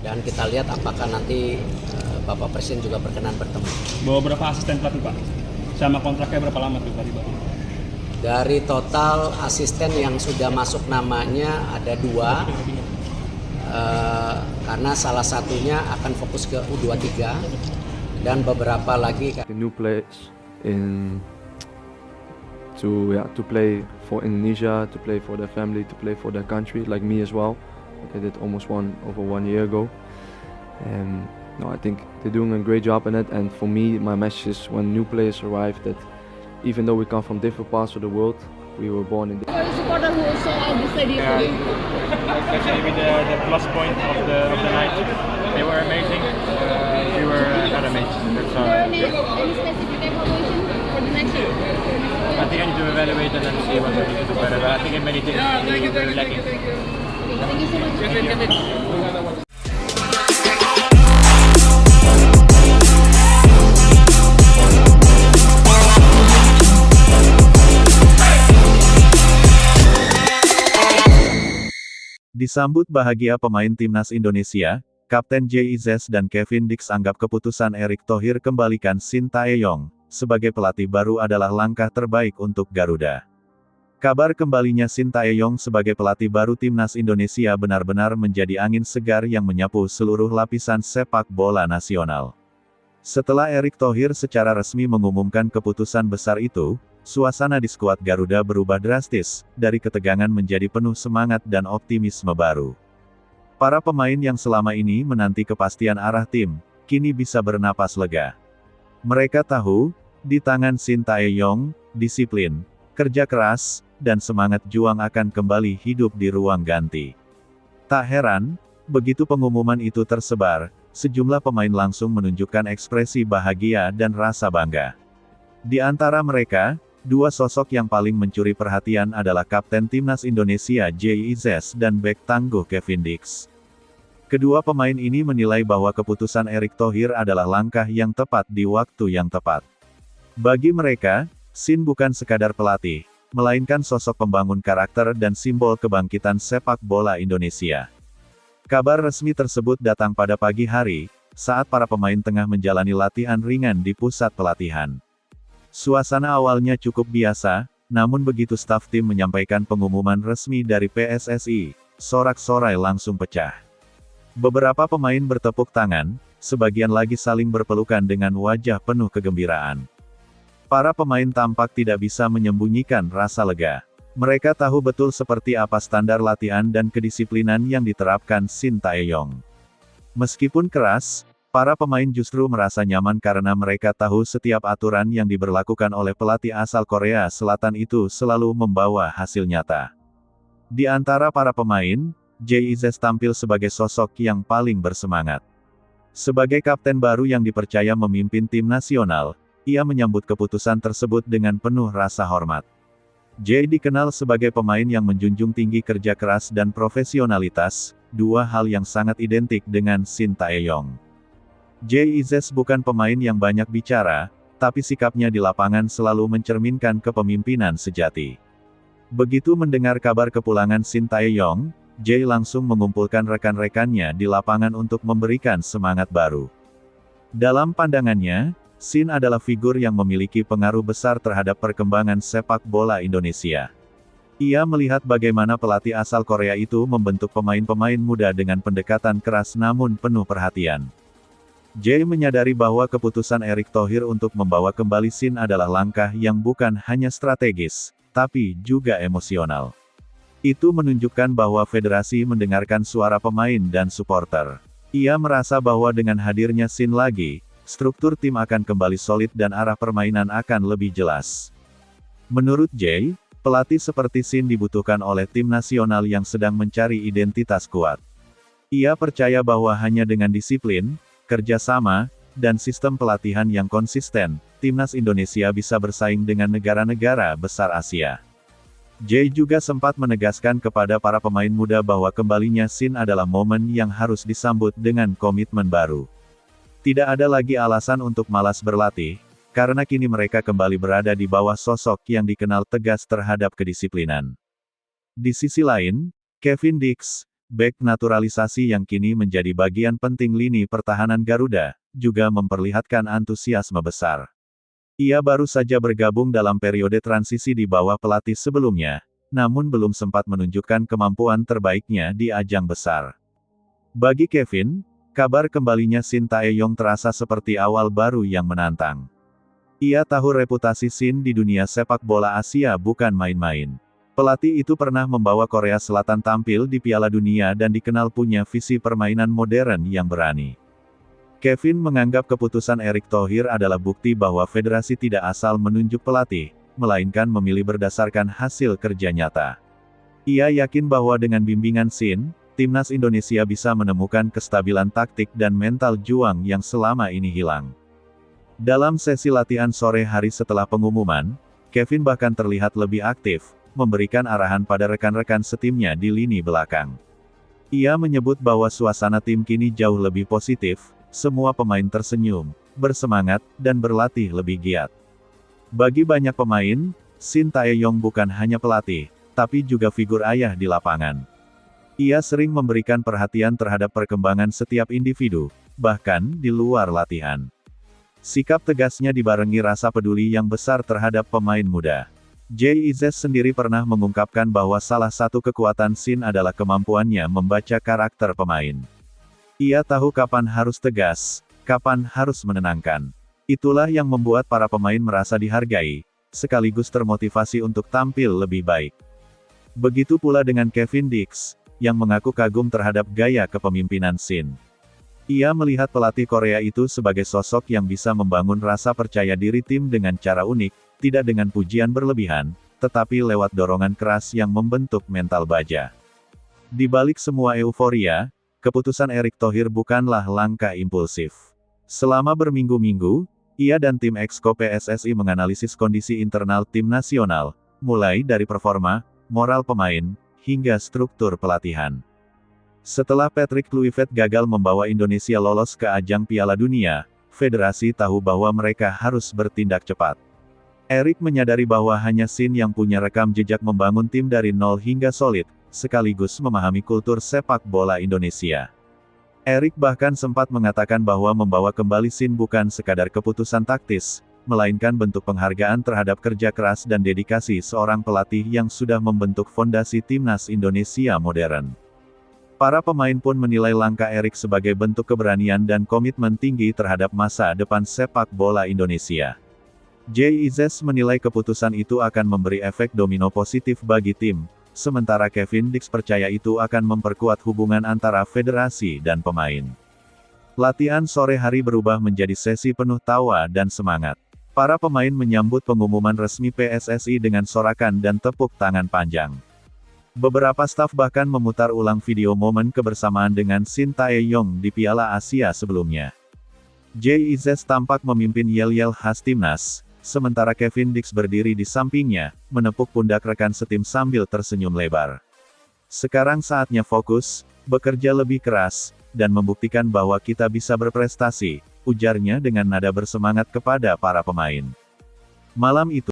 dan kita lihat apakah nanti Bapak Presiden juga berkenan bertemu. Bawa berapa asisten pelatih Pak? Sama kontraknya berapa lama tuh pelatih Pak? Dari total asisten yang sudah masuk namanya ada 2, karena salah satunya akan fokus ke U23 dan beberapa lagi. New players to play for Indonesia, to play for their family, to play for their country, like me as well. Like I did almost over 1 year ago. And no, I think they're doing a great job in it. And for me, my message is when new players arrive that even though we come from different parts of the world, we were born in. For the supporter who saw all the stadium today. That's maybe the plus point of the night. They were amazing. We were not amazing. That's all. Any specific evaluation for the next year? I think I need to evaluate and then see what we need to do better. But I think in many things we're lacking. Thank you so much. Disambut bahagia pemain timnas Indonesia, Kapten JIZES dan Kevin Dix anggap keputusan Erick Thohir kembalikan Shin Tae-yong sebagai pelatih baru adalah langkah terbaik untuk Garuda. Kabar kembalinya Shin Tae-yong sebagai pelatih baru timnas Indonesia benar-benar menjadi angin segar yang menyapu seluruh lapisan sepak bola nasional. Setelah Erick Thohir secara resmi mengumumkan keputusan besar itu, suasana di skuad Garuda berubah drastis, dari ketegangan menjadi penuh semangat dan optimisme baru. Para pemain yang selama ini menanti kepastian arah tim, kini bisa bernapas lega. Mereka tahu, di tangan Shin Tae-yong, disiplin, kerja keras, dan semangat juang akan kembali hidup di ruang ganti. Tak heran, begitu pengumuman itu tersebar, sejumlah pemain langsung menunjukkan ekspresi bahagia dan rasa bangga. Di antara mereka, 2 sosok yang paling mencuri perhatian adalah Kapten Timnas Indonesia JIZES dan bek tangguh Kevin Dix. Kedua pemain ini menilai bahwa keputusan Erick Thohir adalah langkah yang tepat di waktu yang tepat. Bagi mereka, Shin bukan sekadar pelatih, melainkan sosok pembangun karakter dan simbol kebangkitan sepak bola Indonesia. Kabar resmi tersebut datang pada pagi hari, saat para pemain tengah menjalani latihan ringan di pusat pelatihan. Suasana awalnya cukup biasa, namun begitu staf tim menyampaikan pengumuman resmi dari PSSI, sorak-sorai langsung pecah. Beberapa pemain bertepuk tangan, sebagian lagi saling berpelukan dengan wajah penuh kegembiraan. Para pemain tampak tidak bisa menyembunyikan rasa lega. Mereka tahu betul seperti apa standar latihan dan kedisiplinan yang diterapkan Shin Tae-yong. Meskipun keras, para pemain justru merasa nyaman karena mereka tahu setiap aturan yang diberlakukan oleh pelatih asal Korea Selatan itu selalu membawa hasil nyata. Di antara para pemain, JIZES tampil sebagai sosok yang paling bersemangat. Sebagai kapten baru yang dipercaya memimpin tim nasional, ia menyambut keputusan tersebut dengan penuh rasa hormat. J dikenal sebagai pemain yang menjunjung tinggi kerja keras dan profesionalitas, 2 hal yang sangat identik dengan Shin Tae-yong. JIZES bukan pemain yang banyak bicara, tapi sikapnya di lapangan selalu mencerminkan kepemimpinan sejati. Begitu mendengar kabar kepulangan Shin Tae-yong, J langsung mengumpulkan rekan-rekannya di lapangan untuk memberikan semangat baru. Dalam pandangannya, Shin adalah figur yang memiliki pengaruh besar terhadap perkembangan sepak bola Indonesia. Ia melihat bagaimana pelatih asal Korea itu membentuk pemain-pemain muda dengan pendekatan keras namun penuh perhatian. J menyadari bahwa keputusan Erick Thohir untuk membawa kembali Shin adalah langkah yang bukan hanya strategis, tapi juga emosional. Itu menunjukkan bahwa federasi mendengarkan suara pemain dan supporter. Ia merasa bahwa dengan hadirnya Shin lagi, struktur tim akan kembali solid dan arah permainan akan lebih jelas. Menurut J, pelatih seperti Shin dibutuhkan oleh tim nasional yang sedang mencari identitas kuat. Ia percaya bahwa hanya dengan disiplin, kerjasama, dan sistem pelatihan yang konsisten, timnas Indonesia bisa bersaing dengan negara-negara besar Asia. J juga sempat menegaskan kepada para pemain muda bahwa kembalinya Shin adalah momen yang harus disambut dengan komitmen baru. Tidak ada lagi alasan untuk malas berlatih, karena kini mereka kembali berada di bawah sosok yang dikenal tegas terhadap kedisiplinan. Di sisi lain, Kevin Dix, bek naturalisasi yang kini menjadi bagian penting lini pertahanan Garuda, juga memperlihatkan antusiasme besar. Ia baru saja bergabung dalam periode transisi di bawah pelatih sebelumnya, namun belum sempat menunjukkan kemampuan terbaiknya di ajang besar. Bagi Kevin, kabar kembalinya Shin Tae-yong terasa seperti awal baru yang menantang. Ia tahu reputasi Shin di dunia sepak bola Asia bukan main-main. Pelatih itu pernah membawa Korea Selatan tampil di Piala Dunia dan dikenal punya visi permainan modern yang berani. Kevin menganggap keputusan Erick Thohir adalah bukti bahwa federasi tidak asal menunjuk pelatih, melainkan memilih berdasarkan hasil kerja nyata. Ia yakin bahwa dengan bimbingan Shin, timnas Indonesia bisa menemukan kestabilan taktik dan mental juang yang selama ini hilang. Dalam sesi latihan sore hari setelah pengumuman, Kevin bahkan terlihat lebih aktif, memberikan arahan pada rekan-rekan setimnya di lini belakang. Ia menyebut bahwa suasana tim kini jauh lebih positif, semua pemain tersenyum, bersemangat, dan berlatih lebih giat. Bagi banyak pemain, Shin Tae-yong bukan hanya pelatih, tapi juga figur ayah di lapangan. Ia sering memberikan perhatian terhadap perkembangan setiap individu, bahkan di luar latihan. Sikap tegasnya dibarengi rasa peduli yang besar terhadap pemain muda. JIZ sendiri pernah mengungkapkan bahwa salah satu kekuatan Shin adalah kemampuannya membaca karakter pemain. Ia tahu kapan harus tegas, kapan harus menenangkan. Itulah yang membuat para pemain merasa dihargai, sekaligus termotivasi untuk tampil lebih baik. Begitu pula dengan Kevin Dix, yang mengaku kagum terhadap gaya kepemimpinan Shin. Ia melihat pelatih Korea itu sebagai sosok yang bisa membangun rasa percaya diri tim dengan cara unik, tidak dengan pujian berlebihan, tetapi lewat dorongan keras yang membentuk mental baja. Di balik semua euforia, keputusan Erick Thohir bukanlah langkah impulsif. Selama berminggu-minggu, ia dan tim Exco PSSI menganalisis kondisi internal tim nasional, mulai dari performa, moral pemain, hingga struktur pelatihan. Setelah Patrick Kluivert gagal membawa Indonesia lolos ke ajang Piala Dunia, federasi tahu bahwa mereka harus bertindak cepat. Erick menyadari bahwa hanya Shin yang punya rekam jejak membangun tim dari nol hingga solid, sekaligus memahami kultur sepak bola Indonesia. Erick bahkan sempat mengatakan bahwa membawa kembali Shin bukan sekadar keputusan taktis, melainkan bentuk penghargaan terhadap kerja keras dan dedikasi seorang pelatih yang sudah membentuk fondasi timnas Indonesia modern. Para pemain pun menilai langkah Erick sebagai bentuk keberanian dan komitmen tinggi terhadap masa depan sepak bola Indonesia. JIZ menilai keputusan itu akan memberi efek domino positif bagi tim, sementara Kevin Dix percaya itu akan memperkuat hubungan antara federasi dan pemain. Latihan sore hari berubah menjadi sesi penuh tawa dan semangat. Para pemain menyambut pengumuman resmi PSSI dengan sorakan dan tepuk tangan panjang. Beberapa staf bahkan memutar ulang video momen kebersamaan dengan Shin Tae-yong di Piala Asia sebelumnya. JIZ tampak memimpin yel-yel khas timnas, sementara Kevin Dix berdiri di sampingnya, menepuk pundak rekan setim sambil tersenyum lebar. Sekarang saatnya fokus, bekerja lebih keras, dan membuktikan bahwa kita bisa berprestasi, ujarnya dengan nada bersemangat kepada para pemain. Malam itu,